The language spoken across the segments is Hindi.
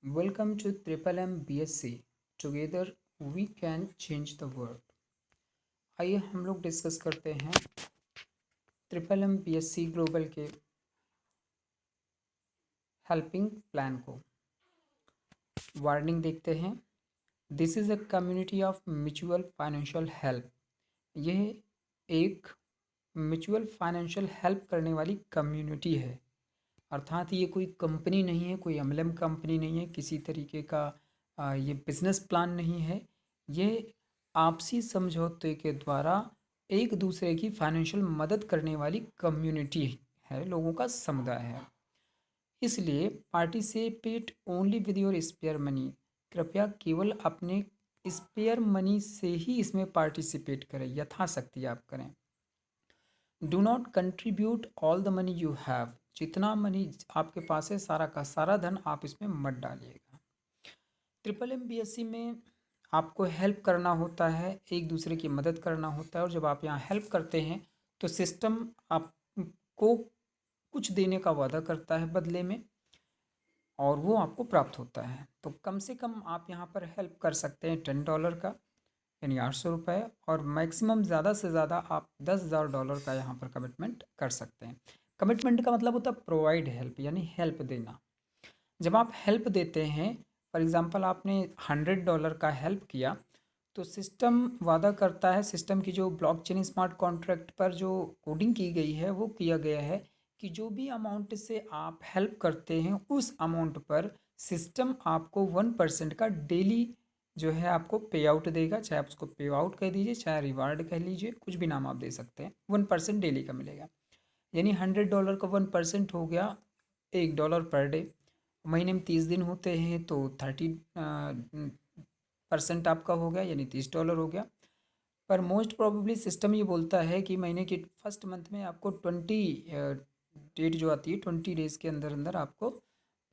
Welcome to Triple M BSc. Together we can change the world. आइए हम लोग डिस्कस करते हैं ट्रिपल एम BSc ग्लोबल के हेल्पिंग प्लान को। वार्निंग देखते हैं। This is a community of mutual financial help. यह एक म्यूचुअल फाइनेंशियल हेल्प करने वाली कम्युनिटी है। अर्थात ये कोई कंपनी नहीं है, कोई एमएलएम कंपनी नहीं है, किसी तरीके का ये बिजनेस प्लान नहीं है। ये आपसी समझौते के द्वारा एक दूसरे की फाइनेंशियल मदद करने वाली कम्युनिटी है, लोगों का समुदाय है। इसलिए participate only with your spare money. कृपया केवल अपने स्पेयर मनी से ही इसमें पार्टिसिपेट करें, यथाशक्ति आप करें। Do not contribute all the money you have. जितना मनी आपके पास है, सारा का सारा धन आप इसमें मत डालिएगा। ट्रिपल एम BSc में आपको हेल्प करना होता है, एक दूसरे की मदद करना होता है, और जब आप यहाँ हेल्प करते हैं तो सिस्टम आपको कुछ देने का वादा करता है बदले में, और वो आपको प्राप्त होता है। तो कम से कम आप यहाँ पर हेल्प कर सकते हैं $10 का, यानी 800 रुपये, और मैक्सिमम ज़्यादा से ज़्यादा आप $10,000 का यहाँ पर कमिटमेंट कर सकते हैं। कमिटमेंट का मतलब होता है प्रोवाइड हेल्प, यानी हेल्प देना। जब आप हेल्प देते हैं, फॉर एग्ज़ाम्पल आपने $100 का हेल्प किया, तो सिस्टम वादा करता है, सिस्टम की जो ब्लॉकचेन स्मार्ट कॉन्ट्रैक्ट पर जो कोडिंग की गई है वो किया गया है कि जो भी अमाउंट से आप हेल्प करते हैं उस अमाउंट पर सिस्टम आपको 1% का डेली जो है आपको पे आउट देगा। चाहे आप उसको पे आउट कह दीजिए, चाहे रिवार्ड कह लीजिए, कुछ भी नाम आप दे सकते हैं। 1% डेली का मिलेगा, यानी $100 का 1% हो गया $1 पर डे। महीने में 30 दिन होते हैं तो 30% आपका हो गया, यानी $30 हो गया। पर मोस्ट प्रोबेबली सिस्टम ये बोलता है कि महीने के फर्स्ट मंथ में आपको 20 डेट जो आती है, 20 डेज़ के अंदर अंदर आपको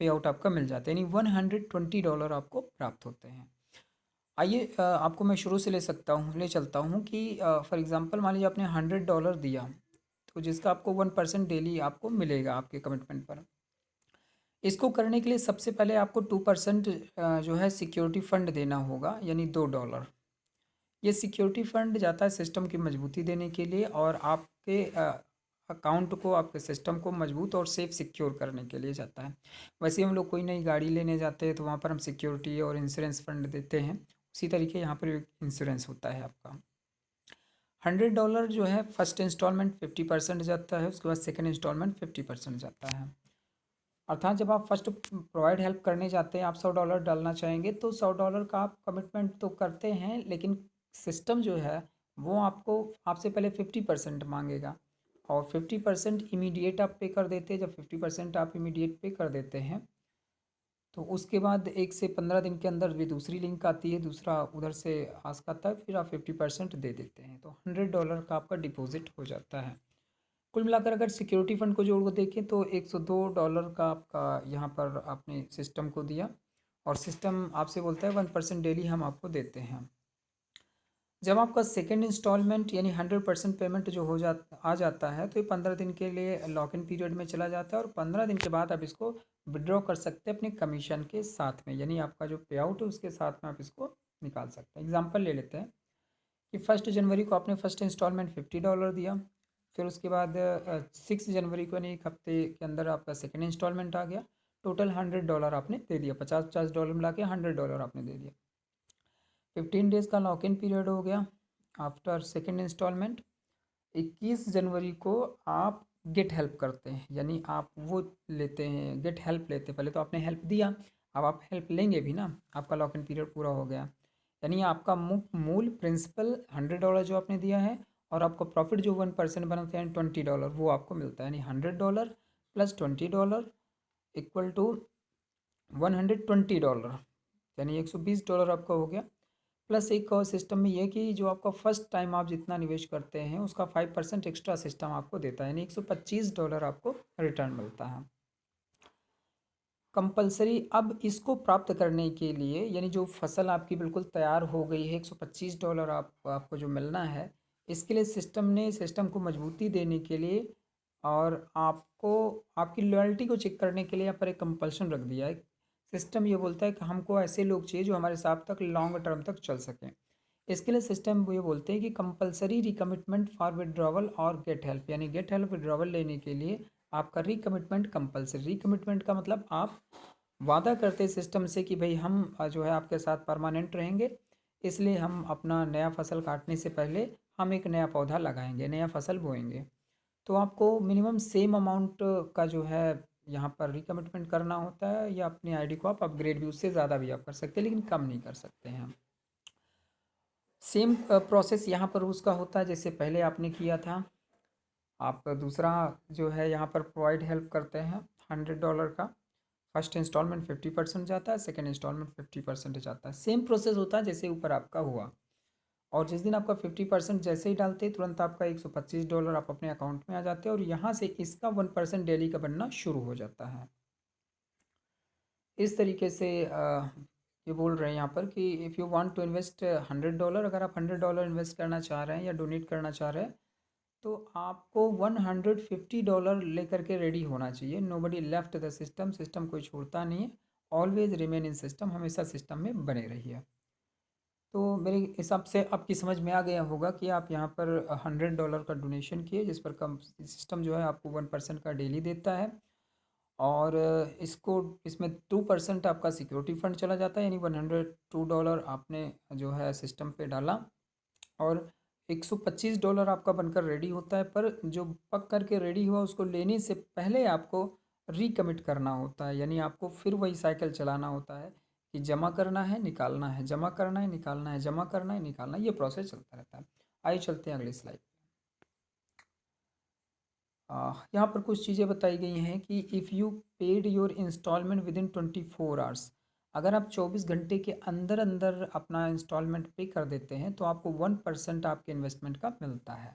पे आउट आपका मिल जाता है, यानी $120 आपको प्राप्त होते हैं। आइए आपको मैं शुरू से ले चलता हूँ कि फॉर एग्ज़ाम्पल मान लीजिए आपने $100 दिया, तो जिसका आपको 1% डेली आपको मिलेगा आपके कमिटमेंट पर। इसको करने के लिए सबसे पहले आपको 2% जो है सिक्योरिटी फंड देना होगा, यानी $2। ये सिक्योरिटी फंड जाता है सिस्टम की मजबूती देने के लिए, और आपके अकाउंट को, आपके सिस्टम को मजबूत और सेफ सिक्योर करने के लिए जाता है। वैसे हम लोग कोई नई गाड़ी लेने जाते हैं तो वहाँ पर हम सिक्योरिटी और इंश्योरेंस फंड देते हैं, उसी तरीके यहाँ पर इंश्योरेंस होता है आपका। $100 जो है फर्स्ट इंस्टॉलमेंट 50% जाता है, उसके बाद सेकंड इंस्टॉलमेंट 50% जाता है। अर्थात जब आप फर्स्ट प्रोवाइड हेल्प करने जाते हैं, आप $100 डालना चाहेंगे, तो $100 का आप कमिटमेंट तो करते हैं, लेकिन सिस्टम जो है वो आपको आपसे पहले 50% मांगेगा, और 50% इमीडिएट आप पे कर देते हैं। जब 50% आप इमीडिएट पे कर देते हैं, तो उसके बाद 1 से 15 दिन के अंदर भी दूसरी लिंक आती है, दूसरा उधर से आस्क आता है, फिर आप 50% दे देते हैं, तो $100 का आपका डिपॉजिट हो जाता है। कुल मिलाकर अगर सिक्योरिटी फंड को जोड़ को देखें तो $102 का आपका यहाँ पर आपने सिस्टम को दिया, और सिस्टम आपसे बोलता है 1% डेली हम आपको देते हैं। जब आपका सेकेंड इंस्टॉलमेंट यानी 100% पेमेंट जो आ जाता है, तो ये 15 दिन के लिए लॉक इन पीरियड में चला जाता है, और 15 दिन के बाद आप इसको विड्रॉ कर सकते हैं अपने कमीशन के साथ में, यानी आपका जो पे आउट है उसके साथ में आप इसको निकाल सकते हैं। एग्जाम्पल ले लेते हैं कि 1 जनवरी को आपने फर्स्ट इंस्टॉलमेंट $50 दिया, फिर उसके बाद 6 जनवरी को, यानी एक हफ्ते के अंदर आपका सेकेंड इंस्टॉलमेंट आ गया। टोटल $100 आपने दे दिया, 50-50 मिला के $100 आपने दे दिया। 15 डेज़ का लॉक इन पीरियड हो गया आफ्टर सेकेंड इंस्टॉलमेंट। 21 जनवरी को आप गेट हेल्प करते हैं, यानी आप वो लेते हैं, गेट हेल्प लेते हैं। पहले तो आपने हेल्प दिया, अब आप हेल्प लेंगे भी ना, आपका लॉक इन पीरियड पूरा हो गया, यानी आपका मूल प्रिंसिपल $100 जो आपने दिया है, और आपको प्रॉफिट जो 1% बनाते हैं $20, वो आपको मिलता है, यानी $100 प्लस $20 इक्वल टू $120, यानी $120 आपका हो गया। प्लस एक और सिस्टम में यह कि जो आपका फर्स्ट टाइम आप जितना निवेश करते हैं उसका 5% एक्स्ट्रा सिस्टम आपको देता है, यानी $125 आपको रिटर्न मिलता है कंपलसरी। अब इसको प्राप्त करने के लिए, यानी जो फसल आपकी बिल्कुल तैयार हो गई है, $125 आपको जो मिलना है, इसके लिए सिस्टम को मजबूती देने के लिए और आपको आपकी लॉयल्टी को चेक करने के लिए यहाँ पर एक कंपल्शन रख दिया है सिस्टम ये बोलता है कि हमको ऐसे लोग चाहिए जो हमारे साथ तक लॉन्ग टर्म तक चल सकें। इसके लिए सिस्टम ये बोलते हैं कि कंपलसरी रिकमिटमेंट फॉर विड्रॉवल और गेट हेल्प, यानी गेट हेल्प विड्रॉवल लेने के लिए आपका रिकमिटमेंट कंपलसरी। रिकमिटमेंट का मतलब आप वादा करते सिस्टम से कि भाई हम जो है आपके साथ परमानेंट रहेंगे, इसलिए हम अपना नया फसल काटने से पहले हम एक नया पौधा लगाएंगे, नया फसल बोएंगे। तो आपको मिनिमम सेम अमाउंट का जो है यहाँ पर रिकमिटमेंट करना होता है, या अपनी आईडी को आप अपग्रेड भी उससे ज़्यादा भी आप कर सकते हैं, लेकिन कम नहीं कर सकते हैं हम। सेम प्रोसेस यहाँ पर उसका होता है जैसे पहले आपने किया था। आप दूसरा जो है यहाँ पर प्रोवाइड हेल्प करते हैं $100 का। फर्स्ट इंस्टॉलमेंट 50% जाता है, सेकेंड इंस्टॉलमेंट 50% जाता है। सेम प्रोसेस होता है जैसे ऊपर आपका हुआ। और जिस दिन आपका 50% जैसे ही डालते हैं तुरंत आपका $125 आप अपने अकाउंट में आ जाते हैं, और यहाँ से इसका 1% डेली का बनना शुरू हो जाता है। इस तरीके से ये बोल रहे हैं यहाँ पर कि if you want to invest $100, अगर आप $100 इन्वेस्ट करना चाह रहे हैं या डोनेट करना चाह रहे हैं, तो आपको $150 लेकर के रेडी होना चाहिए। Nobody left the system, system कोई छोड़ता नहीं है। ऑलवेज रिमेन इन सिस्टम, हमेशा सिस्टम में बने रहिए। तो मेरे हिसाब से आपकी समझ में आ गया होगा कि आप यहाँ पर $100 का डोनेशन किए, जिस पर कम सिस्टम जो है आपको 1% का डेली देता है। और इसको इसमें 2% आपका सिक्योरिटी फंड चला जाता है, यानी $102 आपने जो है सिस्टम पे डाला, और $125 आपका बनकर रेडी होता है। पर जो पक करके रेडी हुआ उसको लेने से पहले आपको रिकमिट करना होता है, यानी आपको फिर वही साइकिल चलाना होता है कि जमा करना है, निकालना है, जमा करना है, निकालना है, जमा करना है, निकालना है, ये प्रोसेस चलता रहता है। आइए चलते हैं अगली स्लाइड। यहाँ पर कुछ चीज़ें बताई गई हैं कि if you paid your instalment within 24 hours, अगर आप 24 घंटे के अंदर अंदर अपना इंस्टॉलमेंट पे कर देते हैं तो आपको 1% आपके इन्वेस्टमेंट का मिलता है।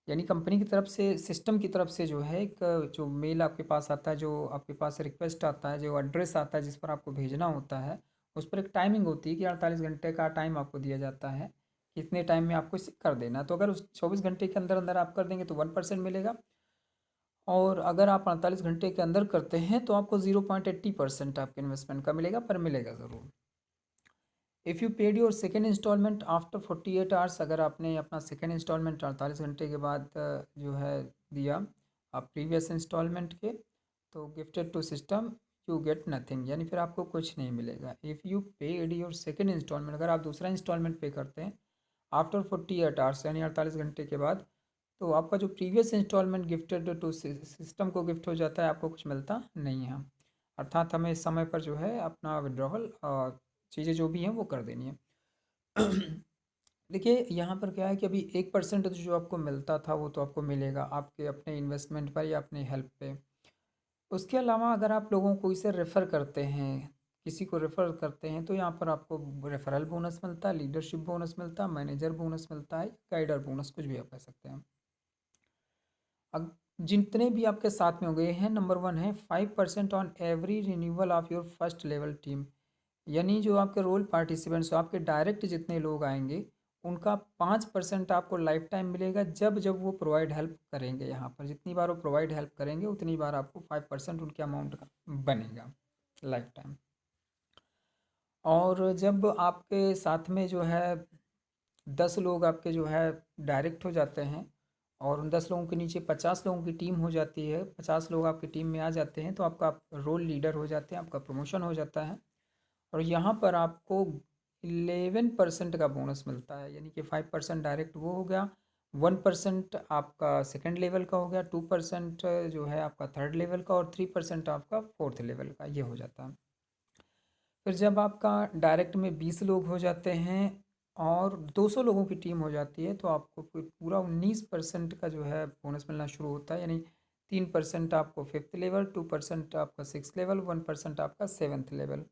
यानी कंपनी की तरफ से, सिस्टम की तरफ से जो है एक जो मेल आपके पास आता है, जो आपके पास रिक्वेस्ट आता है, जो एड्रेस आता है जिस पर आपको भेजना होता है, उस पर एक टाइमिंग होती है कि 48 घंटे का टाइम आपको दिया जाता है, कितने टाइम में आपको इसे कर देना है। तो अगर उस 24 घंटे के अंदर अंदर आप कर देंगे तो 1% मिलेगा, और अगर आप 48 घंटे के अंदर करते हैं तो आपको 0.80% आपके इन्वेस्टमेंट का मिलेगा, पर मिलेगा ज़रूर। If you paid your second instalment after 48 hours, अगर आपने अपना सेकेंड इंस्टॉलमेंट 48 घंटे के बाद जो है दिया आप प्रीवियस इंस्टॉलमेंट के, तो gifted to system you get nothing, यानी फिर आपको कुछ नहीं मिलेगा। If you paid your second instalment, अगर आप दूसरा इंस्टॉलमेंट पे करते हैं आफ्टर 48 आवर्स यानी 48 घंटे के बाद, तो आपका जो previous instalment gifted to system को गिफ्ट हो जाता है, आपको कुछ मिलता नहीं है। अर्थात हमें इस समय पर जो है अपना विड्रॉवल चीज़ें जो भी हैं वो कर देनी है। देखिए यहाँ पर क्या है कि अभी 1% जो आपको मिलता था वो तो आपको मिलेगा आपके अपने इन्वेस्टमेंट पर या अपने हेल्प पे। उसके अलावा अगर आप लोगों को इसे रेफ़र करते हैं, किसी को रेफ़र करते हैं, तो यहाँ पर आपको रेफरल बोनस मिलता है, लीडरशिप बोनस मिलता है, मैनेजर बोनस मिलता है, गाइडर बोनस, कुछ भी आप कह सकते हैं। अब जितने भी आपके साथ में हो गए हैं, नंबर 1 है 5% on every renewal of your first level team, यानी जो आपके रोल पार्टिसिपेंट्स हो, आपके डायरेक्ट जितने लोग आएंगे उनका 5% आपको लाइफ टाइम मिलेगा, जब जब वो प्रोवाइड हेल्प करेंगे। यहाँ पर जितनी बार वो प्रोवाइड हेल्प करेंगे उतनी बार आपको 5% उनके अमाउंट का बनेगा लाइफ टाइम। और जब आपके साथ में जो है 10 लोग आपके जो है डायरेक्ट हो जाते हैं, और उन 10 लोगों के नीचे 50 लोगों की टीम हो जाती है, 50 लोग आपकी टीम में आ जाते हैं, तो आपका रोल लीडर हो जाते हैं, आपका प्रमोशन हो जाता है। और यहाँ पर आपको 11% का बोनस मिलता है, यानी कि 5% डायरेक्ट वो हो गया, 1% आपका सेकंड लेवल का हो गया, 2% जो है आपका थर्ड लेवल का, और 3% आपका फोर्थ लेवल का, ये हो जाता है। फिर जब आपका डायरेक्ट में 20 लोग हो जाते हैं और 200 लोगों की टीम हो जाती है, तो आपको पूरा 19% का जो है बोनस मिलना शुरू होता है, यानी 3% आपको फिफ्थ लेवल, 2% आपका सिक्स लेवल, 1% आपका सेवन्थ लेवल।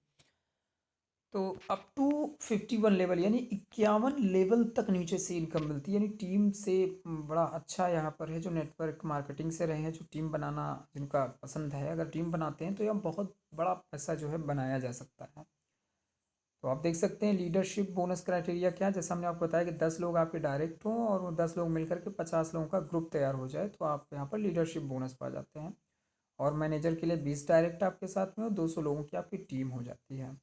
तो अप टू 51 लेवल, यानी 51 लेवल तक नीचे से इनकम मिलती है, यानी टीम से बड़ा अच्छा यहाँ पर है जो नेटवर्क मार्केटिंग से रहे हैं, जो टीम बनाना जिनका पसंद है, अगर टीम बनाते हैं तो यहाँ बहुत बड़ा पैसा जो है बनाया जा सकता है। तो आप देख सकते हैं लीडरशिप बोनस क्राइटेरिया क्या है। जैसे हमने आपको बताया कि 10 लोग आपके डायरेक्ट हों और वो 10 लोग मिलकर के 50 लोगों का ग्रुप तैयार हो जाए, तो आप यहाँ पर लीडरशिप बोनस पा जाते हैं। और मैनेजर के लिए 20 डायरेक्ट आपके साथ में और 200 लोगों की आपकी टीम हो जाती है।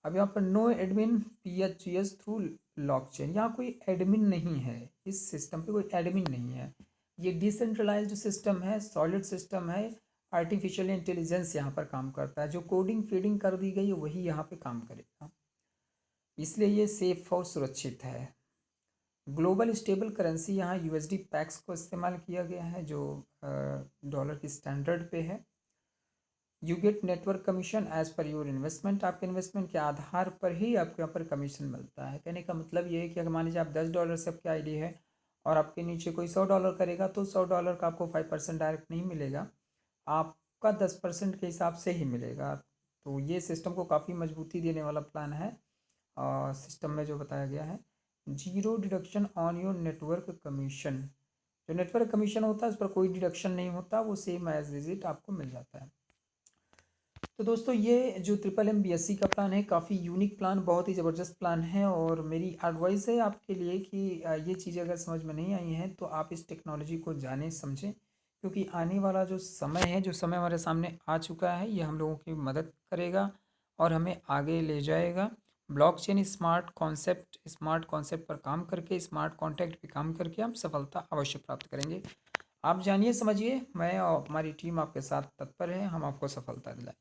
अब यहाँ पर no admin PHGS through blockchain, यहाँ कोई एडमिन नहीं है, इस सिस्टम पे कोई एडमिन नहीं है। ये डिसेंट्रलाइज्ड सिस्टम है, सॉलिड सिस्टम है, आर्टिफिशियल इंटेलिजेंस यहाँ पर काम करता है। जो कोडिंग फीडिंग कर दी गई है वही यहाँ पे काम करेगा, इसलिए ये सेफ और सुरक्षित है। ग्लोबल स्टेबल करेंसी यहाँ USD पैक्स को इस्तेमाल किया गया है, जो डॉलर की स्टैंडर्ड पे है। You get network commission as per your investment, आपके इन्वेस्टमेंट के आधार पर ही आपको यहाँ पर कमीशन मिलता है। कहने का मतलब ये है कि अगर मान लीजिए आप $10 से आपकी आईडी है और आपके नीचे कोई $100 करेगा तो $100 का आपको 5% डायरेक्ट नहीं मिलेगा, आपका 10% के हिसाब से ही मिलेगा। तो ये सिस्टम को काफ़ी मजबूती देने वाला प्लान है। सिस्टम में जो बताया गया है, zero deduction on your network commission, जो नेटवर्क कमीशन होता है उस पर कोई डिडक्शन नहीं होता, वो सेम एज विजिट आपको मिल जाता है। तो दोस्तों ये जो MMBSC का प्लान है काफ़ी यूनिक प्लान, बहुत ही ज़बरदस्त प्लान है। और मेरी एडवाइस है आपके लिए कि ये चीज़ें अगर समझ में नहीं आई हैं तो आप इस टेक्नोलॉजी को जानें समझें, क्योंकि आने वाला जो समय है, जो समय हमारे सामने आ चुका है, ये हम लोगों की मदद करेगा और हमें आगे ले जाएगा। ब्लॉकचेन स्मार्ट कॉन्सेप्ट पर काम करके, स्मार्ट कॉन्ट्रैक्ट पे काम करके हम सफलता अवश्य प्राप्त करेंगे। आप जानिए समझिए, मैं और हमारी टीम आपके साथ तत्पर है, हम आपको सफलता दिलाएं।